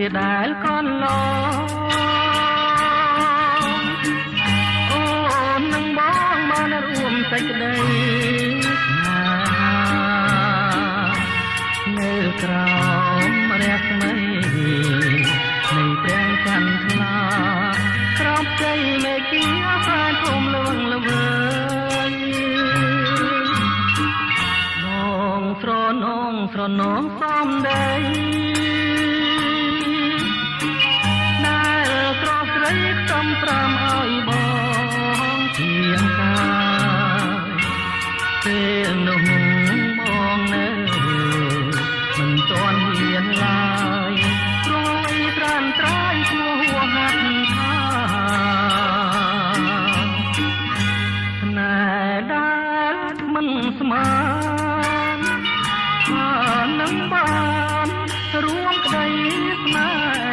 គ្រាដែលកន្លងអូននឹងបងបានរួមសេចក្តីនៅក្រោមរស្មីនៃព្រះច័ន្ទថ្លាក្រោមជ័យមេឃាផែនភូមិលវឹងល្វើយនងស្រនងសំដីដែលក្រស្រីខ្សំប្រាំឲ្យបងជាងកាយពេលនោះបងនៅមិនទាន់ហ៊ានឡើយព្រួយត្រានត្រាយឈ្មោះហាត់ថាស្នេហ៍ដែលមិនស្មាននឹងបានរួមក្តីស្នេហ៍